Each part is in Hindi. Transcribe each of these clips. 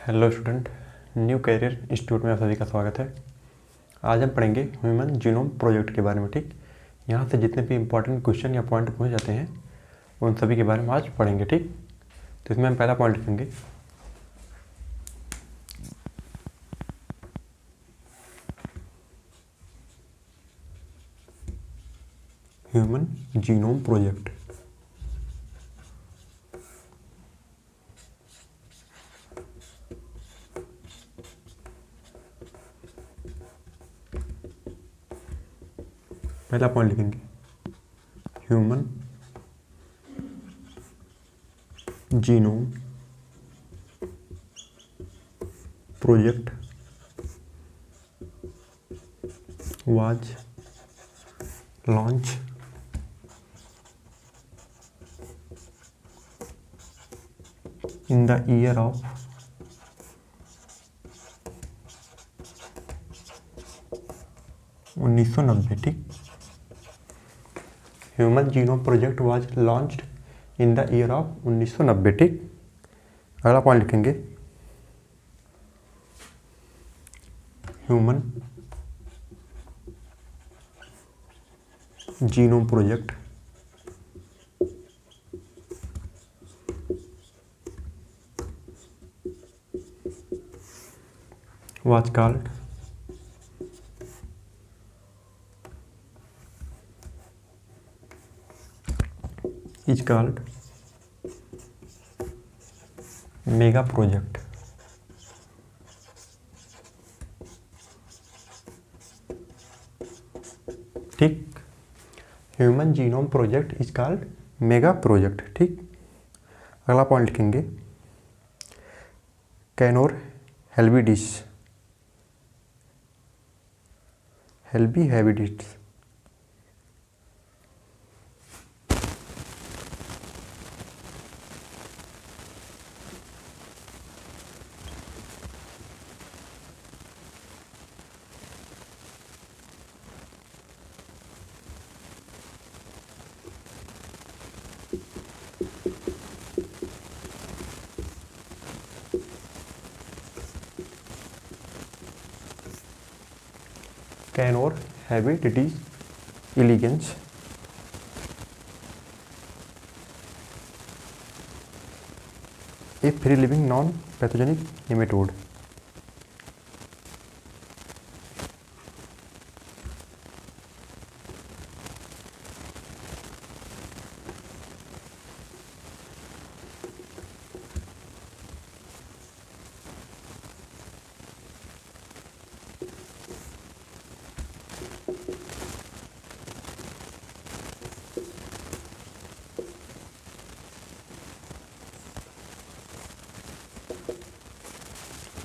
Hello student, new career institute में आप सभी का स्वागत है। आज हम पढ़ेंगे ह्यूमन जीनोम प्रोजेक्ट के बारे में। ठीक, यहाँ से जितने भी इंपॉर्टेंट क्वेश्चन या पॉइंट पूछे जाते हैं उन सभी के बारे में आज पढ़ेंगे। ठीक, तो इसमें हम पहला पॉइंट लिखेंगे ह्यूमन जीनोम प्रोजेक्ट। पहला पॉइंट लिखेंगे human genome project was launched in the year of 1990। ठीक, human genome project was launched in the year of 1990। ठीक, अगला पॉइंट लिखेंगे human genome project was called is called mega project. ठीक, human genome project is called mega project. ठीक, अगला पॉइंट लिखेंगे कैनोर हेल्विडिस हेल्बी हैबिडिट्स। Caenorhabditis elegans a free living non pathogenic nematode.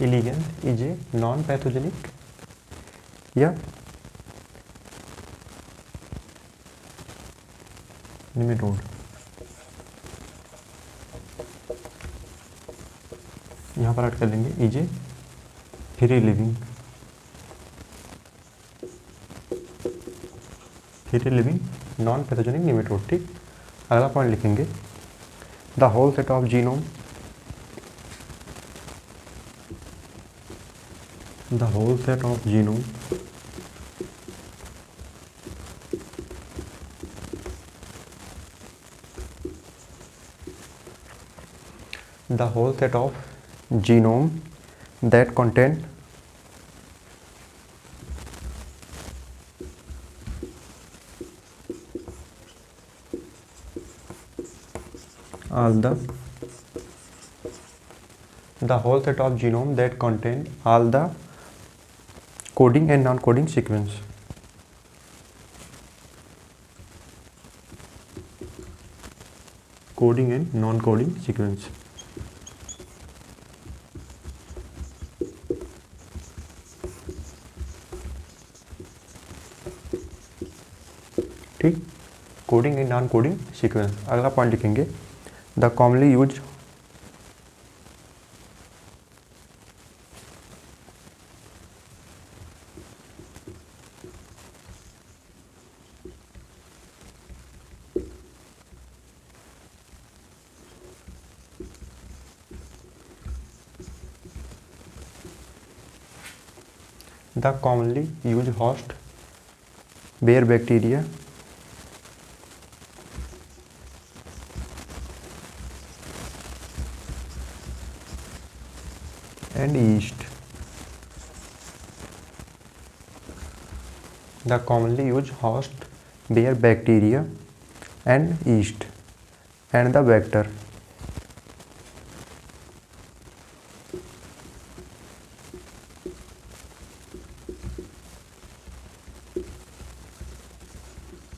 इलिगेंस is a non pathogenic या निमेटोड। यहाँ पर ऐड कर लेंगे is a free living non pathogenic nematode. ठीक, अगला पॉइंट लिखेंगे the whole set of genome the whole set of genome that contain all the whole set of genome that contain all the coding and non-coding sequence। Coding and non coding sequence. ठीक, coding and non coding sequence. अगला पॉइंट लिखेंगे the commonly use the commonly use host bear bacteria and yeast. The commonly used host bear bacteria and yeast and the vector.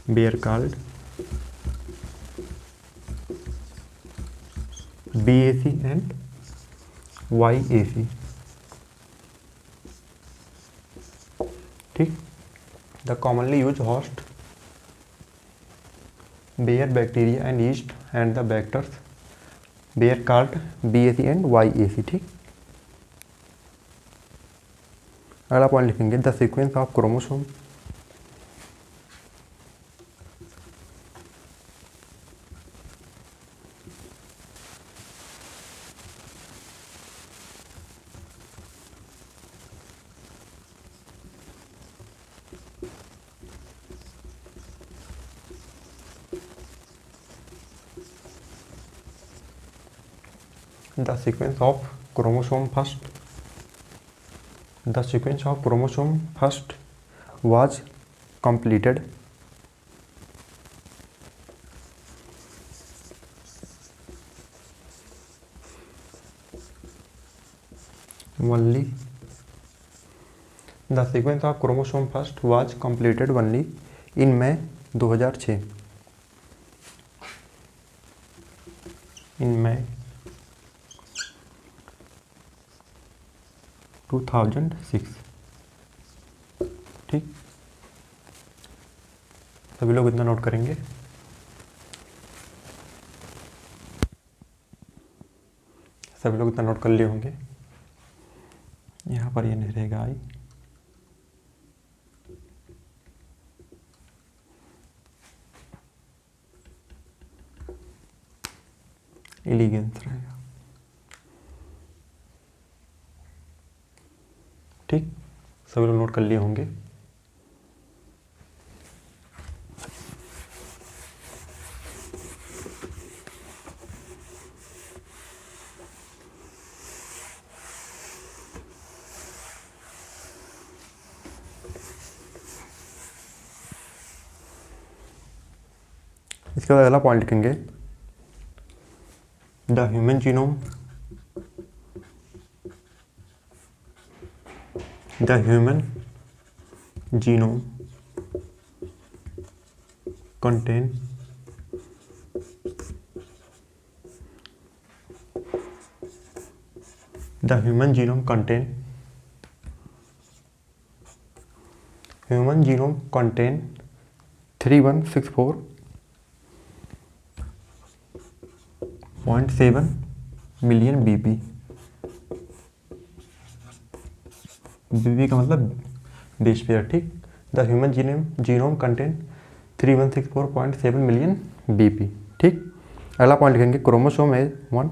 Bear called BAC and YAC. ठीक, the commonly use host bear bacteria and yeast and the vectors are called BAC and YAC. ठीक, अगला पॉइंट लिखेंगे the sequence of chromosome the sequence of chromosome first was completed only in May 2006. In May 2006. ठीक, सभी लोग इतना नोट करेंगे. सभी लोग इतना नोट कर लिए होंगे. यहाँ पर ये नहीं रहेगा आई. एलिगेंस रहेगा. ठीक, सभी लोग नोट कर लिए होंगे. इसके बाद अगला पॉइंट लिखेंगे the human genome contain the human genome contain 3164.7 million BP. BP का मतलब बेस पेयर. ठीक, the human genome contain 3164.7 million BP. ठीक, अगला पॉइंट लिखेंगे chromosome as 1.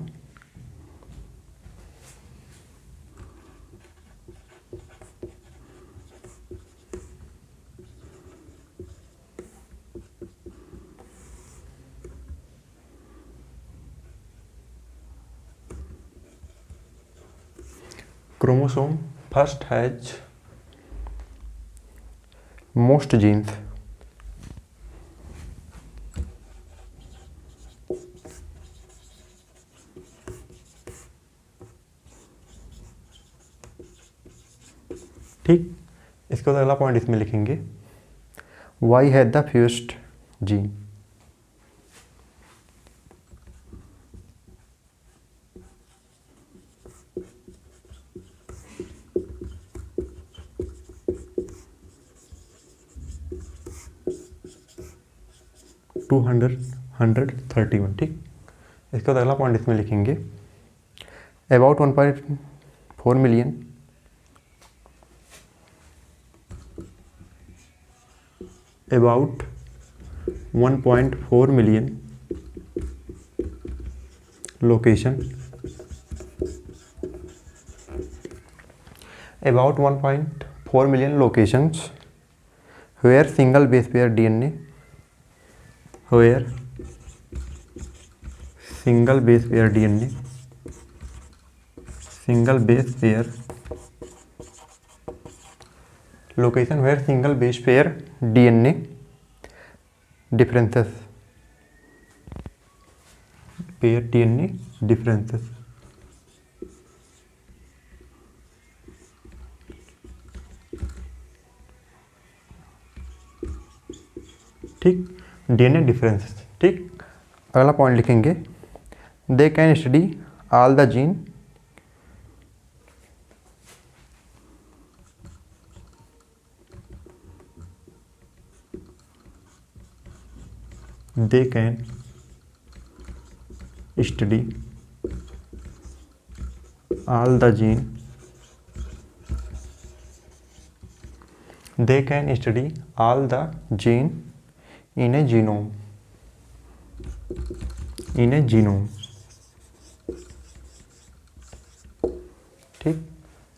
Chromosome first has most genes. ठीक, इसके बाद अगला पॉइंट इसमें लिखेंगे Y has the first gene. To 131. ठीक, इसके बाद अगला पॉइंट इसमें लिखेंगे about 1.4 million location about 1.4 4 million locations where single base pair DNA single base pair DNA location where single base pair DNA differences ठीक, डीएनए डिफरेंसेस। ठीक, अगला पॉइंट लिखेंगे, they can study all the gene they can study all the gene in a genome ठीक,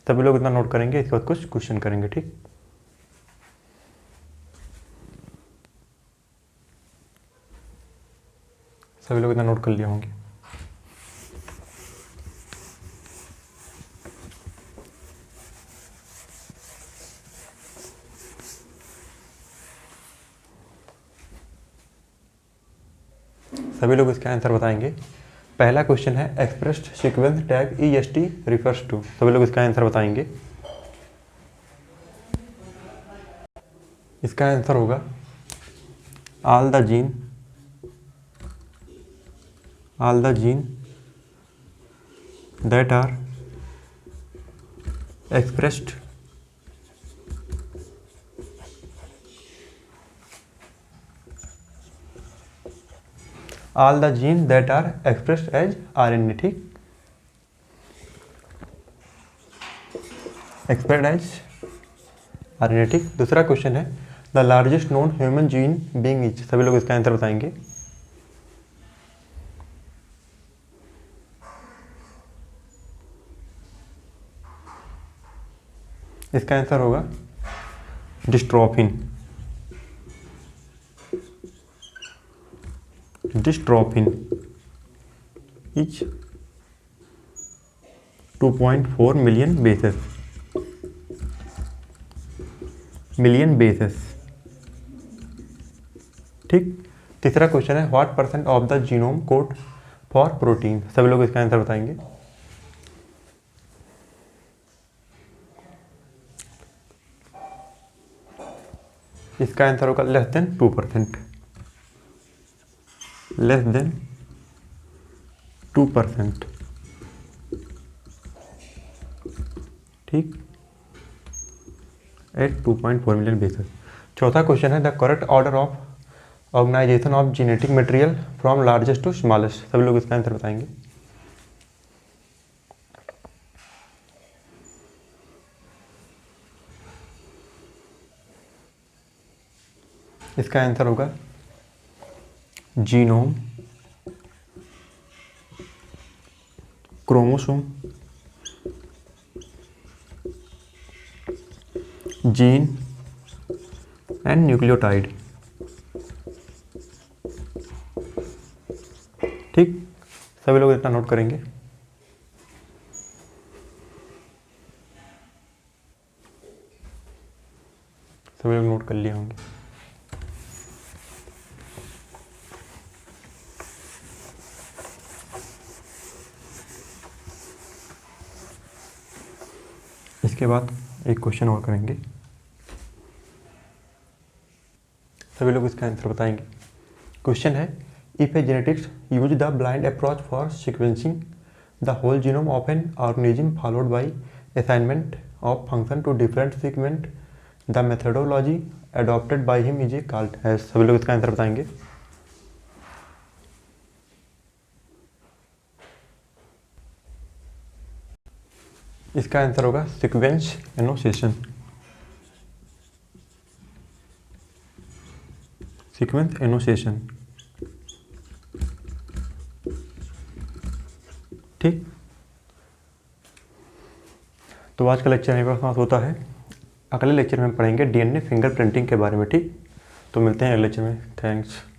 सभी लोग इतना नोट करेंगे, इसके बाद कुछ क्वेश्चन करेंगे। ठीक, सभी लोग इतना नोट कर लिए होंगे। सभी लोग इसका आंसर बताएंगे। पहला क्वेश्चन है expressed sequence tag EST refers to. सभी लोग इसका आंसर बताएंगे। इसका आंसर होगा all the gene that are expressed as RNA। ठीक, एक्सप्रेस्ड एज RNA। ठीक, दूसरा क्वेश्चन है the largest known human gene being is. सभी लोग इसका आंसर बताएंगे। इसका आंसर होगा डिस्ट्रोफिन इज 2.4 मिलियन बेसेस। ठीक, तीसरा क्वेश्चन है what % of the genome code for protein. सभी लोग इसका आंसर बताएंगे। इसका आंसर होगा लेस देन 2%। ठीक, एट 2.4 मिलियन बेसेस। चौथा क्वेश्चन है the correct order of organisation of genetic material from largest to smallest. सभी लोग इसका आंसर बताएंगे। इसका आंसर होगा genome, chromosome, gene and nucleotide. ठीक, सभी लोग इतना नोट करेंगे। सभी लोग नोट कर लिए होंगे। इसके बाद एक क्वेश्चन और करेंगे। सभी लोग इसका आंसर बताएंगे। क्वेश्चन है if a genetics use the blind approach for sequencing the whole genome of an organism followed by assignment of function to different sequent the methodology adopted by him is a called as. सभी लोग इसका आंसर बताएंगे। इसका आंसर होगा सीक्वेंस एनोटेशन। ठीक, तो आज का लेक्चर यहीं पर समाप्त होता है। अगले लेक्चर में हम पढ़ेंगे डीएनए फिंगरप्रिंटिंग के बारे में। ठीक, तो मिलते हैं अगले लेक्चर में। थैंक्स।